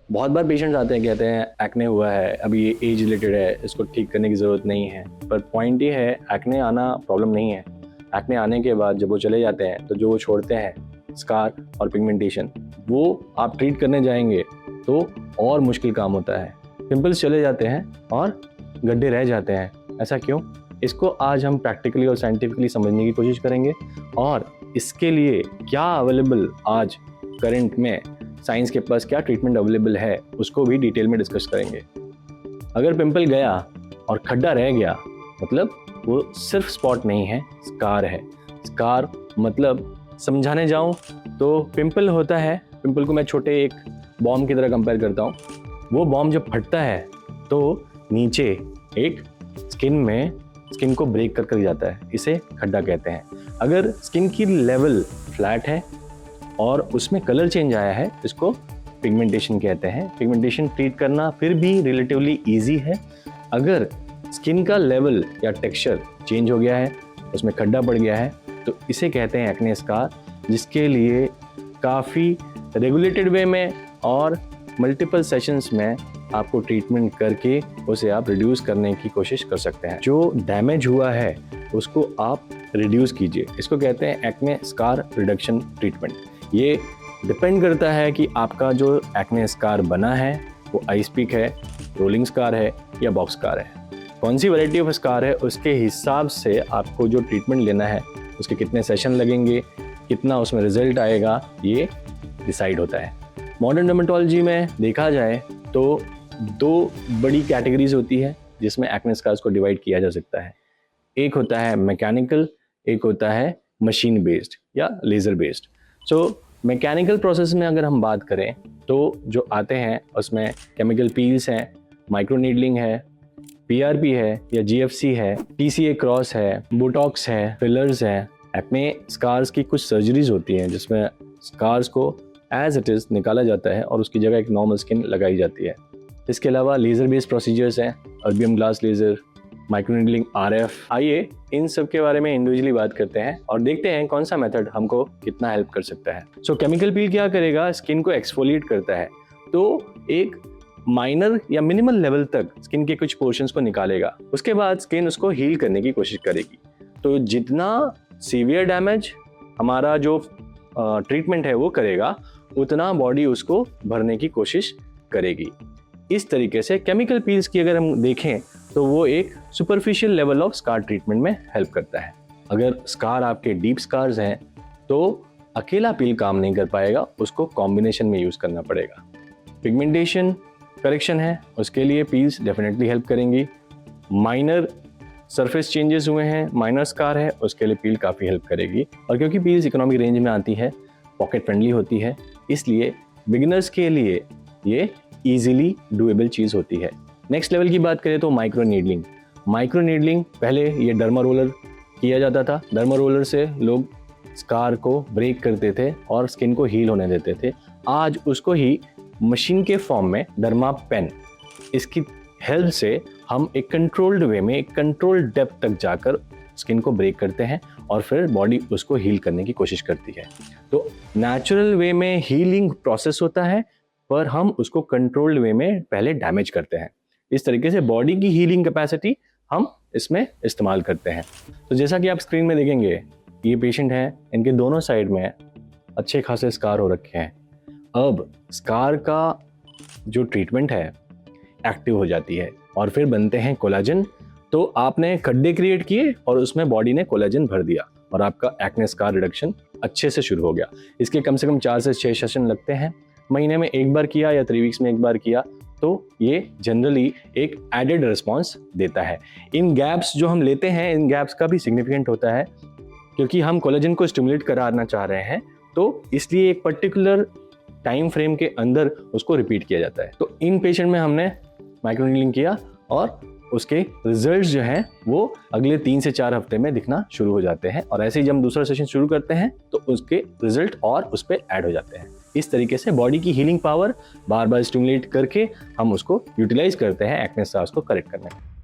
बहुत बार पेशेंट्स आते हैं, कहते हैं एक्ने हुआ है, अभी ये एज रिलेटेड है, इसको ठीक करने की ज़रूरत नहीं है। पर पॉइंट ये है, एक्ने आना प्रॉब्लम नहीं है। एक्ने आने के बाद जब वो चले जाते हैं तो जो वो छोड़ते हैं स्कार और पिगमेंटेशन, वो आप ट्रीट करने जाएंगे तो और मुश्किल काम होता है। पिंपल्स चले जाते हैं और गड्ढे रह जाते हैं। ऐसा क्यों? इसको आज हम प्रैक्टिकली और साइंटिफिकली समझने की कोशिश करेंगे और इसके लिए क्या अवेलेबल आज करंट में साइंस के पास क्या ट्रीटमेंट अवेलेबल है उसको भी डिटेल में डिस्कस करेंगे। अगर पिंपल गया और खड्डा रह गया मतलब वो सिर्फ स्पॉट नहीं है, स्कार है। स्कार मतलब समझाने जाऊं तो पिंपल होता है, पिंपल को मैं छोटे एक बॉम्ब की तरह कंपेयर करता हूँ। वो बॉम्ब जब फटता है तो नीचे एक स्किन को ब्रेक कर जाता है, इसे खड्डा कहते हैं। अगर स्किन की लेवल फ्लैट है और उसमें कलर चेंज आया है, इसको पिगमेंटेशन कहते हैं। पिगमेंटेशन ट्रीट करना फिर भी रिलेटिवली इजी है। अगर स्किन का लेवल या टेक्सचर चेंज हो गया है, उसमें खड्डा पड़ गया है, तो इसे कहते हैं एक्ने स्कार, जिसके लिए काफ़ी रेगुलेटेड वे में और मल्टीपल सेशंस में आपको ट्रीटमेंट करके उसे आप रिड्यूस करने की कोशिश कर सकते हैं। जो डैमेज हुआ है उसको आप रिड्यूस कीजिए। इसको कहते हैं एक्ने स्कार रिडक्शन ट्रीटमेंट। ये डिपेंड करता है कि आपका जो एक्ने स्कार बना है वो आइस पिक है, रोलिंग स्कार है या बॉक्स स्कार है। कौन सी वैरायटी ऑफ स्कार है उसके हिसाब से आपको जो ट्रीटमेंट लेना है, उसके कितने सेशन लगेंगे, कितना उसमें रिजल्ट आएगा, ये डिसाइड होता है। मॉडर्न डर्मेटोलॉजी में देखा जाए तो 2 बड़ी कैटेगरीज होती है जिसमें एक्ने स्कार्स को डिवाइड किया जा सकता है। एक होता है मैकेनिकल, एक होता है मशीन बेस्ड या laser based. So mechanical process में अगर हम बात करें तो जो आते हैं उसमें केमिकल पील्स हैं, माइक्रो नीडलिंग है, PRP है या GFC है, TCA क्रॉस है, बोटॉक्स है, फिलर्स है। एक्ने स्कार्स की कुछ सर्जरीज होती हैं जिसमें स्कार्स को एज इट इज़ निकाला जाता है और उसकी जगह एक नॉर्मल स्किन लगाई जाती है। इसके अलावा लेज़र बेस्ड प्रोसीजर्स हैं, erbium glass laser, microneedling, RF। आइए इन सब के बारे में इंडिविजुअली बात करते हैं और देखते हैं कौन सा मेथड हमको कितना हेल्प कर सकता है। सो केमिकल पील क्या करेगा, स्किन को एक्सफोलिएट करता है, तो एक माइनर या मिनिमल लेवल तक स्किन के कुछ पोर्शंस को निकालेगा। उसके बाद स्किन उसको हील करने की कोशिश करेगी। तो जितना सीवियर डैमेज हमारा जो ट्रीटमेंट है वो करेगा, उतना बॉडी उसको भरने की कोशिश करेगी। इस तरीके से केमिकल पील्स की अगर हम देखें तो वो एक superficial level of scar treatment में हेल्प करता है। अगर स्कार आपके डीप स्कार्स हैं तो अकेला पील काम नहीं कर पाएगा, उसको कॉम्बिनेशन में यूज़ करना पड़ेगा। पिगमेंटेशन करेक्शन है, उसके लिए पील्स डेफिनेटली हेल्प करेंगी। माइनर सरफेस चेंजेस हुए हैं, माइनर स्कार है, उसके लिए पील काफ़ी हेल्प करेगी। और क्योंकि पील्स इकोनॉमिक रेंज में आती है, पॉकेट फ्रेंडली होती है, इसलिए बिगिनर्स के लिए ये ईजिली डूएबल चीज़ होती है। नेक्स्ट लेवल की बात करें तो माइक्रो नीडलिंग। माइक्रो नीडलिंग पहले ये डर्मा रोलर किया जाता था। डर्मा रोलर से लोग स्कार को ब्रेक करते थे और स्किन को हील होने देते थे। आज उसको ही मशीन के फॉर्म में डर्मा पेन, इसकी हेल्प से हम एक कंट्रोल्ड वे में, एक कंट्रोल्ड डेप्थ तक जाकर स्किन को ब्रेक करते हैं और फिर बॉडी उसको हील करने की कोशिश करती है। तो नेचुरल वे में हीलिंग प्रोसेस होता है, पर हम उसको कंट्रोल्ड वे में पहले डैमेज करते हैं। इस तरीके से बॉडी की हीलिंग कैपेसिटी हम इसमें इस्तेमाल करते हैं। तो जैसा कि आप स्क्रीन में देखेंगे, ये पेशेंट हैं, इनके दोनों साइड में अच्छे खासे स्कार हो रखे हैं। अब स्कार का जो ट्रीटमेंट है एक्टिव हो जाती है और फिर बनते हैं कोलाजन। तो आपने खड्डे क्रिएट किए और उसमें बॉडी ने कोलाजन भर दिया और आपका एक्ने स्कार रिडक्शन अच्छे से शुरू हो गया। इसके कम से कम 4 से 6 सेशन लगते हैं। महीने में एक बार किया या 3 वीक्स में एक बार किया तो ये जनरली एक एडेड रिस्पॉन्स देता है। इन गैप्स जो हम लेते हैं, इन गैप्स का भी सिग्निफिकेंट होता है, क्योंकि हम कोलेजन को स्टिमुलेट कराना चाह रहे हैं, तो इसलिए एक पर्टिकुलर टाइम फ्रेम के अंदर उसको रिपीट किया जाता है। तो इन पेशेंट में हमने माइक्रोनीडलिंग किया और उसके रिजल्ट्स जो हैं वो अगले 3 से 4 हफ्ते में दिखना शुरू हो जाते हैं। और ऐसे ही जब हम दूसरा सेशन शुरू करते हैं तो उसके रिजल्ट और उस पर ऐड हो जाते हैं। इस तरीके से बॉडी की हीलिंग पावर बार बार स्टिमुलेट करके हम उसको यूटिलाइज करते हैं एक्ने स्कार्स को करेक्ट करने में।